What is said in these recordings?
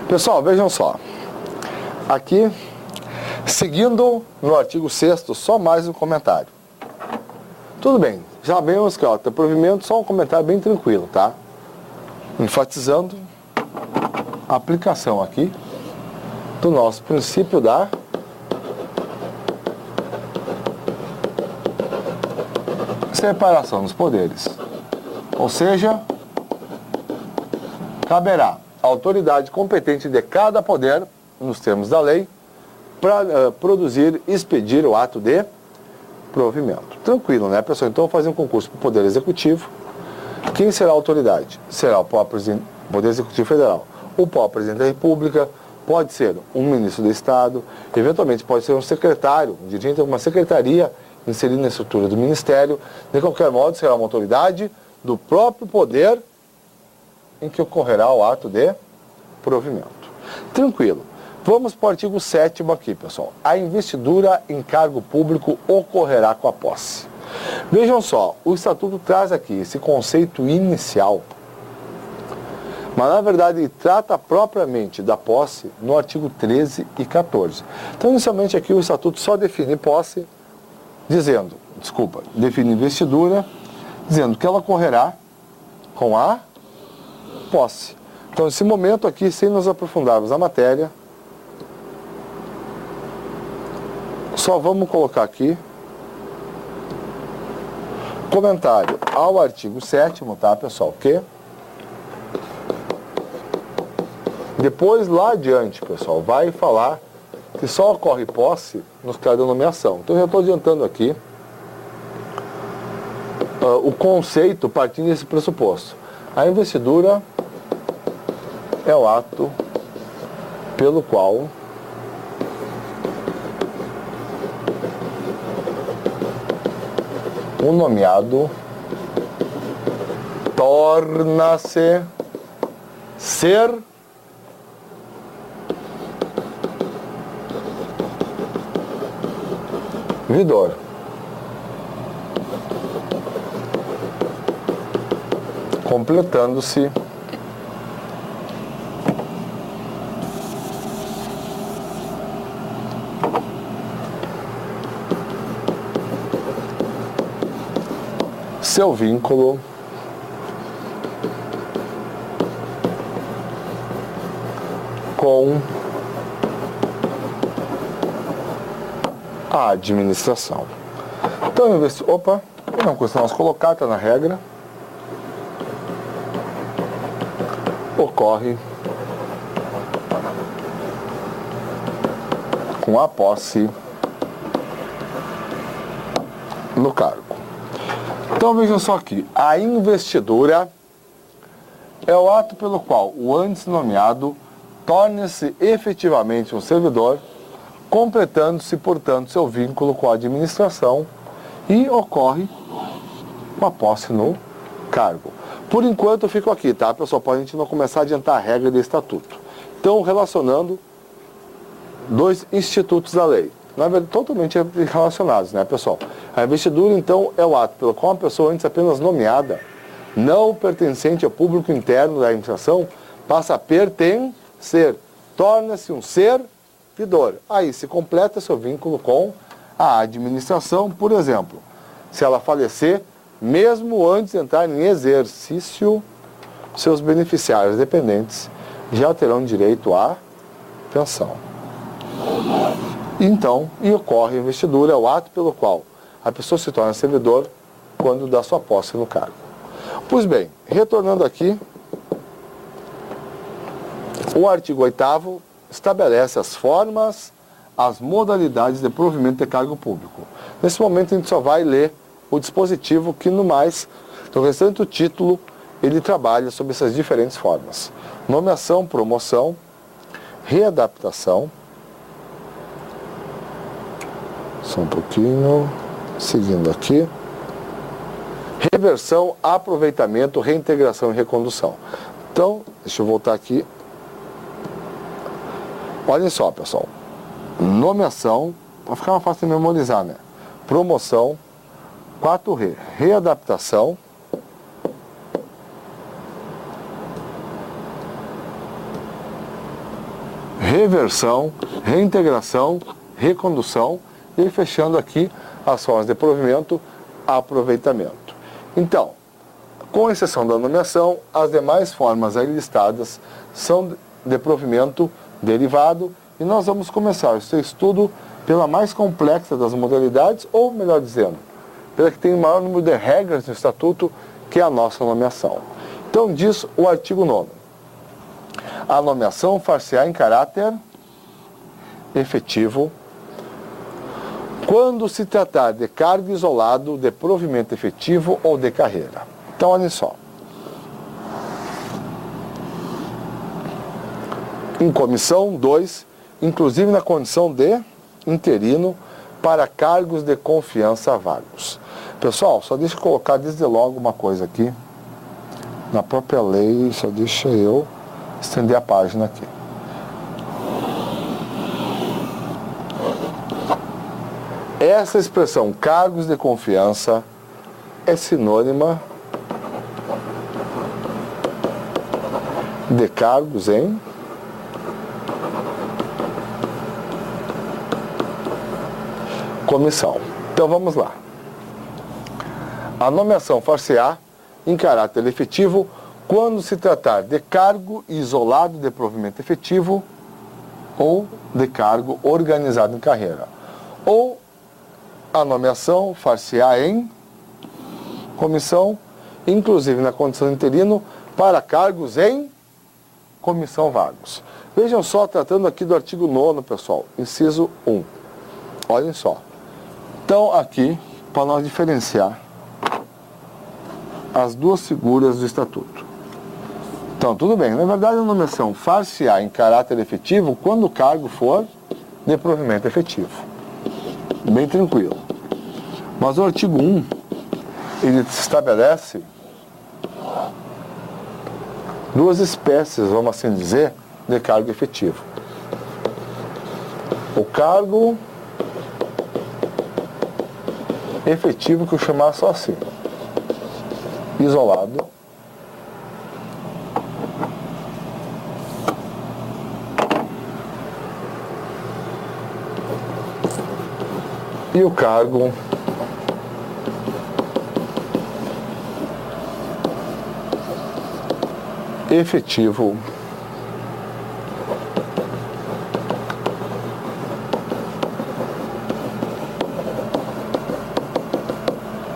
Pessoal, vejam só. Aqui, seguindo no artigo 6º, só mais um comentário. Tudo bem, já vemos que, ó, tem provimento, só um comentário bem tranquilo, tá? Enfatizando a aplicação aqui do nosso princípio da separação dos poderes. Ou seja, caberá à autoridade competente de cada poder, nos termos da lei, para produzir e expedir o ato de provimento. Tranquilo, né, pessoal? Então, fazer um concurso para o Poder Executivo. Quem será a autoridade? Será o próprio Poder Executivo Federal. O próprio Presidente da República, pode ser um ministro do Estado, eventualmente pode ser um secretário, um dirigente de uma secretaria inserido na estrutura do Ministério. De qualquer modo, será uma autoridade do próprio poder em que ocorrerá o ato de provimento. Tranquilo. Vamos para o artigo 7º aqui, pessoal. A investidura em cargo público ocorrerá com a posse. Vejam só, o Estatuto traz aqui esse conceito inicial, mas na verdade ele trata propriamente da posse no artigo 13 e 14. Então, inicialmente aqui o Estatuto só define posse, define investidura, dizendo que ela ocorrerá com a posse. Então, nesse momento aqui, sem nos aprofundarmos na matéria, só vamos colocar aqui comentário ao artigo 7º, tá, pessoal? Que depois, lá adiante, pessoal, vai falar que só ocorre posse nos casos de nomeação. Então, eu já estou adiantando aqui o conceito partindo desse pressuposto. A investidura é o ato pelo qual o nomeado torna-se servidor. Completando-se seu vínculo com a administração. Então, não costumamos colocar, está na regra. Ocorre com a posse no cargo. Então, vejam só aqui, a investidura é o ato pelo qual o antes nomeado torna-se efetivamente um servidor, completando-se, portanto, seu vínculo com a administração e ocorre com a posse no cargo. Por enquanto, eu fico aqui, tá, pessoal? Para a gente não começar a adiantar a regra do estatuto. Então, relacionando dois institutos da lei. Na verdade, totalmente relacionados, né, pessoal? A investidura, então, é o ato pelo qual uma pessoa antes apenas nomeada, não pertencente ao público interno da administração, passa a pertencer, torna-se um servidor. Aí se completa seu vínculo com a administração, por exemplo, se ela falecer, mesmo antes de entrar em exercício, seus beneficiários dependentes já terão direito à pensão. Então, ocorre a investidura, é o ato pelo qual a pessoa se torna servidor quando dá sua posse no cargo. Pois bem, retornando aqui, o artigo 8º estabelece as formas, as modalidades de provimento de cargo público. Nesse momento a gente só vai ler o dispositivo que, no mais, no restante do título, ele trabalha sobre essas diferentes formas. Nomeação, promoção, readaptação. Só um pouquinho, seguindo aqui. Reversão, aproveitamento, reintegração e recondução. Então, deixa eu voltar aqui. Olhem só, pessoal. Nomeação, para ficar mais fácil de memorizar, né? Promoção, 4R, readaptação, reversão, reintegração, recondução e fechando aqui as formas de provimento, aproveitamento. Então, com exceção da nomeação, as demais formas aí listadas são de provimento derivado e nós vamos começar esse estudo pela mais complexa das modalidades, ou melhor dizendo, pela que tem o maior número de regras no Estatuto, que é a nossa nomeação. Então diz o artigo 9º. A nomeação far-se-á em caráter efetivo quando se tratar de cargo isolado, de provimento efetivo ou de carreira. Então, olhem só. Em comissão 2, inclusive na condição de interino para cargos de confiança vagos. Pessoal, só deixa eu colocar desde logo uma coisa aqui. Na própria lei, só deixa eu estender a página aqui. Essa expressão cargos de confiança é sinônima de cargos em comissão. Então vamos lá. A nomeação far-se-á em caráter efetivo quando se tratar de cargo isolado de provimento efetivo ou de cargo organizado em carreira. Ou a nomeação far-se-á em comissão, inclusive na condição de interino, para cargos em comissão vagos. Vejam só, tratando aqui do artigo 9º, pessoal, inciso 1. Olhem só. Então, aqui, para nós diferenciar as duas figuras do Estatuto. Então, tudo bem. Na verdade, a nomeação far-se-á em caráter efetivo quando o cargo for de provimento efetivo. Bem tranquilo. Mas o artigo 1, ele estabelece duas espécies, vamos assim dizer, de cargo efetivo. O cargo efetivo, que eu chamar só assim, isolado, e o cargo efetivo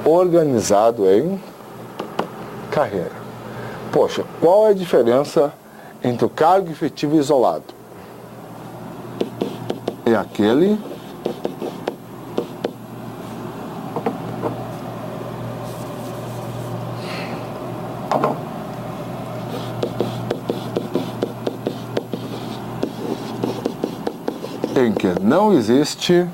organizado em carreira. Poxa, qual é a diferença entre o cargo efetivo e isolado? É aquele em que não existe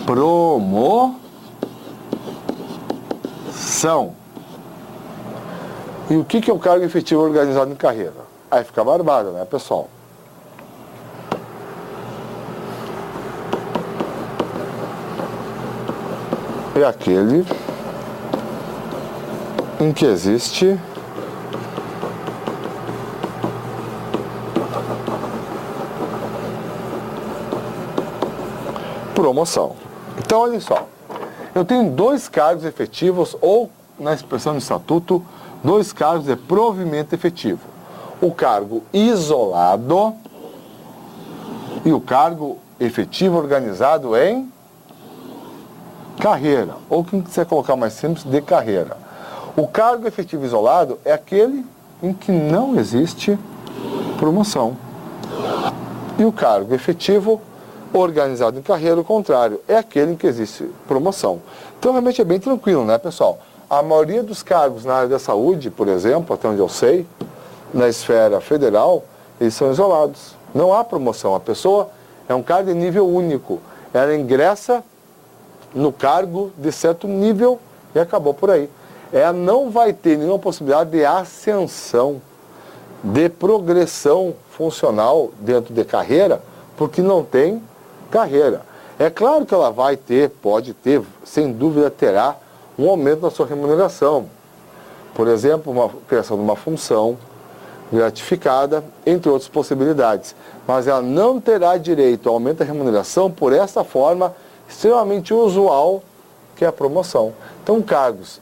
promoção. E o que é o cargo efetivo organizado em carreira? Aí fica barbado, né, pessoal? É aquele em que existe promoção. Então, olha só. Eu tenho dois cargos efetivos, ou, na expressão do Estatuto, dois cargos de provimento efetivo. O cargo isolado e o cargo efetivo organizado em carreira, ou quem quiser colocar mais simples, de carreira. O cargo efetivo isolado é aquele em que não existe promoção. E o cargo efetivo organizado em carreira, o contrário, é aquele em que existe promoção. Então, realmente é bem tranquilo, né, pessoal? A maioria dos cargos na área da saúde, por exemplo, até onde eu sei, na esfera federal, eles são isolados. Não há promoção. A pessoa é um cargo de nível único. Ela ingressa no cargo de certo nível e acabou por aí. Ela não vai ter nenhuma possibilidade de ascensão, de progressão funcional dentro de carreira, porque não tem carreira. É claro que ela vai ter, pode ter, sem dúvida terá, um aumento na sua remuneração. Por exemplo, uma criação de uma função, gratificada, entre outras possibilidades. Mas ela não terá direito ao aumento da remuneração por essa forma extremamente usual, que é a promoção. Então, cargos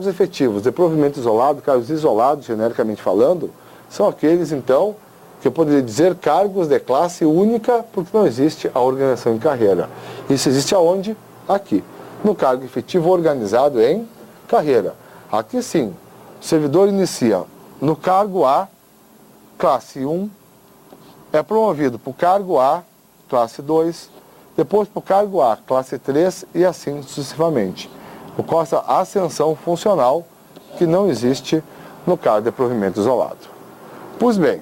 efetivos de provimento isolado, cargos isolados, genericamente falando, são aqueles, então, que eu poderia dizer cargos de classe única, porque não existe a organização em carreira. Isso existe aonde? Aqui. No cargo efetivo organizado em carreira. Aqui sim, o servidor inicia no cargo A, classe 1, é promovido para o cargo A, classe 2, depois para o cargo A, classe 3 e assim sucessivamente. Ocorre a ascensão funcional que não existe no cargo de provimento isolado. Pois bem,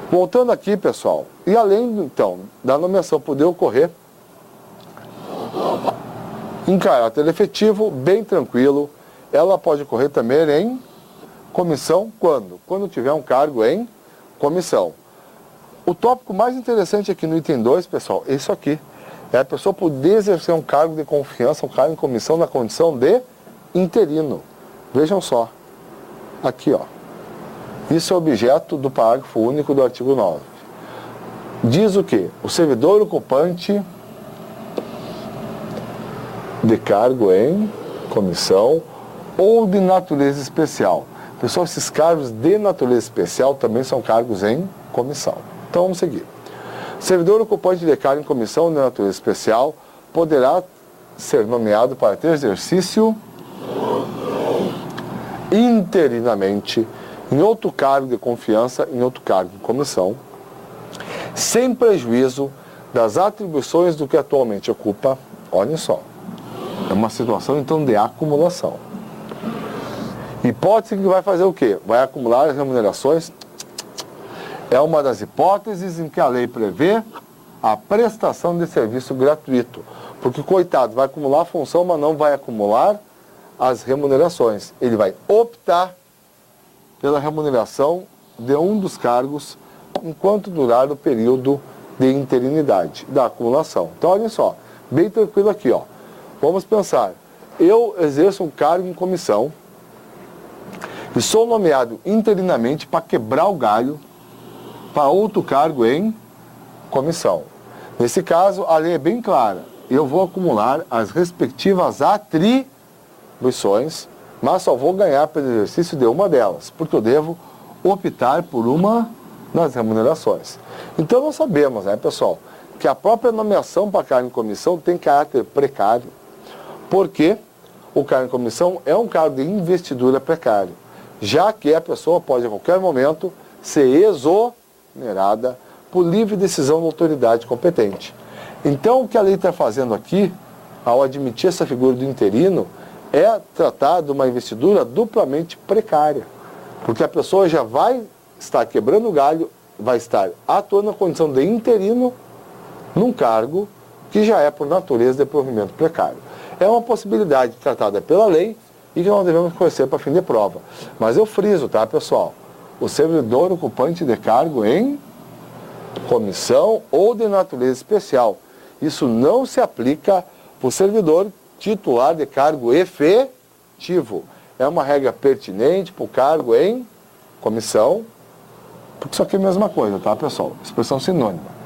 voltando aqui, pessoal, e além, então, da nomeação poder ocorrer em caráter efetivo, bem tranquilo, ela pode ocorrer também em comissão, quando? Quando tiver um cargo em comissão. O tópico mais interessante aqui no item 2, pessoal, é isso aqui. É a pessoa poder exercer um cargo de confiança, um cargo em comissão na condição de interino. Vejam só, aqui ó. Isso é objeto do parágrafo único do artigo 9. Diz o quê? O servidor ocupante de cargo em comissão ou de natureza especial. Pessoal, esses cargos de natureza especial também são cargos em comissão. Então vamos seguir. Servidor ocupante de cargo em comissão de natureza especial poderá ser nomeado para ter exercício interinamente em outro cargo de confiança, em outro cargo em comissão, sem prejuízo das atribuições do que atualmente ocupa. Olhem só, é uma situação então de acumulação. Hipótese que vai fazer o quê? Vai acumular as remunerações. É uma das hipóteses em que a lei prevê a prestação de serviço gratuito. Porque, coitado, vai acumular a função, mas não vai acumular as remunerações. Ele vai optar pela remuneração de um dos cargos enquanto durar o período de interinidade da acumulação. Então, olhem só, bem tranquilo aqui, ó. Vamos pensar, eu exerço um cargo em comissão e sou nomeado interinamente para quebrar o galho para outro cargo em comissão. Nesse caso, a lei é bem clara. Eu vou acumular as respectivas atribuições, mas só vou ganhar pelo exercício de uma delas, porque eu devo optar por uma das remunerações. Então nós sabemos, né, pessoal, que a própria nomeação para cargo em comissão tem caráter precário, porque o cargo em comissão é um cargo de investidura precário, já que a pessoa pode a qualquer momento ser exonerada por livre decisão da autoridade competente. Então o que a lei está fazendo aqui, ao admitir essa figura do interino, é tratar de uma investidura duplamente precária, porque a pessoa já vai estar quebrando o galho, vai estar atuando na condição de interino num cargo que já é por natureza de provimento precário. É uma possibilidade tratada pela lei e que nós devemos conhecer para fim de prova. Mas eu friso, tá, pessoal? O servidor ocupante de cargo em comissão ou de natureza especial. Isso não se aplica para o servidor titular de cargo efetivo. É uma regra pertinente para o cargo em comissão, porque isso aqui é a mesma coisa, tá, pessoal? Expressão sinônima.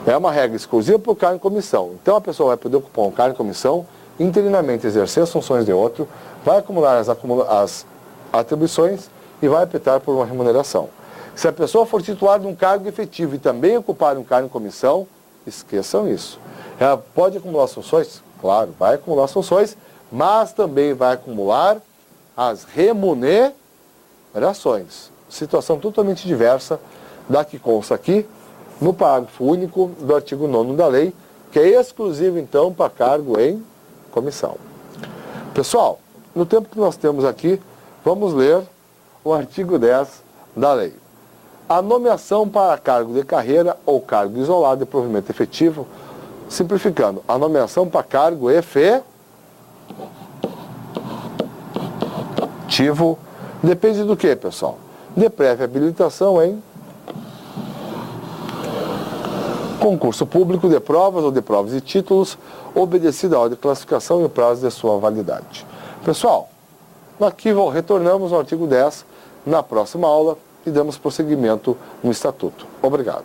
É uma regra exclusiva para o cargo em comissão. Então a pessoa vai poder ocupar um cargo em comissão, interinamente exercer as funções de outro, vai acumular as atribuições e vai optar por uma remuneração. Se a pessoa for titular de um cargo efetivo e também ocupar um cargo em comissão, esqueçam isso. Ela pode acumular as funções? Claro, vai acumular as funções, mas também vai acumular as remunerações. Situação totalmente diversa da que consta aqui no parágrafo único do artigo 9º da lei, que é exclusivo então para cargo em comissão. Pessoal, no tempo que nós temos aqui, vamos ler o artigo 10 da lei. A nomeação para cargo de carreira ou cargo isolado de provimento efetivo, simplificando, a nomeação para cargo efetivo depende do que, pessoal? De prévia habilitação em concurso público de provas ou de provas e títulos, obedecida a ordem de classificação e o prazo de sua validade. Pessoal, Aqui retornamos ao artigo 10 na próxima aula e damos prosseguimento no Estatuto. Obrigado.